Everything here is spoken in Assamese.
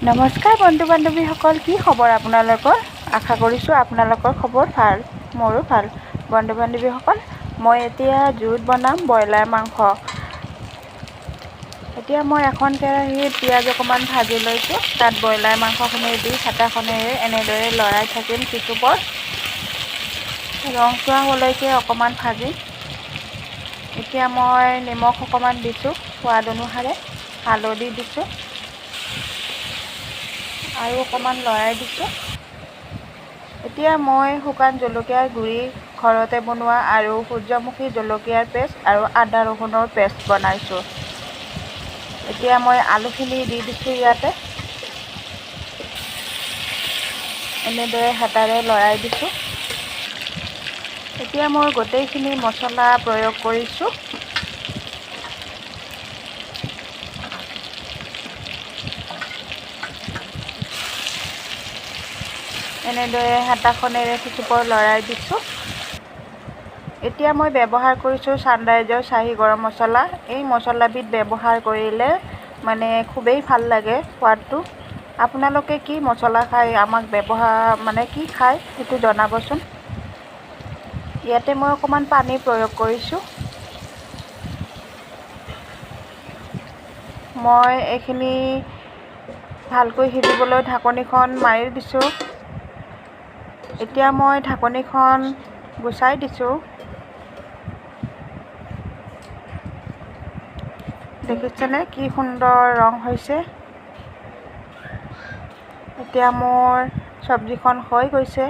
নমস্কাৰ বন্ধু বান্ধৱীসকল, কি খবৰ আপোনালোকৰ? আশা কৰিছোঁ আপোনালোকৰ খবৰ ভাল, মোৰো ভাল। বন্ধু বান্ধৱীসকল, মই এতিয়া জুইত বনাম ব্ৰইলাৰ মাংস। এতিয়া মই এখন কেৰাহীত পিঁয়াজ অকণমান ভাজি লৈছোঁ। তাত ব্ৰইলাৰ মাংসখিনি দি হেতাখনেৰে এনেদৰে লৰাই থাকিম কিছু পৰ। ৰংচোৱা হোৱালৈকে অকণমান ভাজিম। এতিয়া মই নিমখ অকণমান দিছোঁ সোৱাদ অনুসাৰে, হালধি দিছোঁ আৰু অকণমান লৰাই দিছোঁ। এতিয়া মই শুকান জলকীয়াৰ গুড়ি ঘৰতে বনোৱা আৰু সূৰ্যমুখী জলকীয়াৰ পেষ্ট আৰু আদা ৰহুনৰ পেষ্ট বনাইছোঁ। এতিয়া মই আলুখিনি দি দিছোঁ ইয়াতে, এনেদৰে হেতাৰে লৰাই দিছোঁ। এতিয়া মই গোটেইখিনি মছলা প্ৰয়োগ কৰিছোঁ। এনেদৰে হেতাখনেৰে কিছু পৰ লৰাই দিছোঁ। এতিয়া মই ব্যৱহাৰ কৰিছোঁ ছানৰাইজৰ শ্বাহী গৰম মছলা। এই মছলাবিধ ব্যৱহাৰ কৰিলে মানে খুবেই ভাল লাগে সোৱাদটো। আপোনালোকে কি মছলা খায়, আমাক কি খায় সেইটো জনাবচোন। ইয়াতে মই অকণমান পানী প্ৰয়োগ কৰিছোঁ। মই এইখিনি ভালকৈ সিজিবলৈ ঢাকনিখন মাৰি দিছোঁ। এতিয়া মই ঢাকনিখন গুচাই দিছোঁ। দেখিছেনে কি সুন্দৰ ৰং হৈছে। এতিয়া মোৰ চব্জিখন হৈ গৈছে।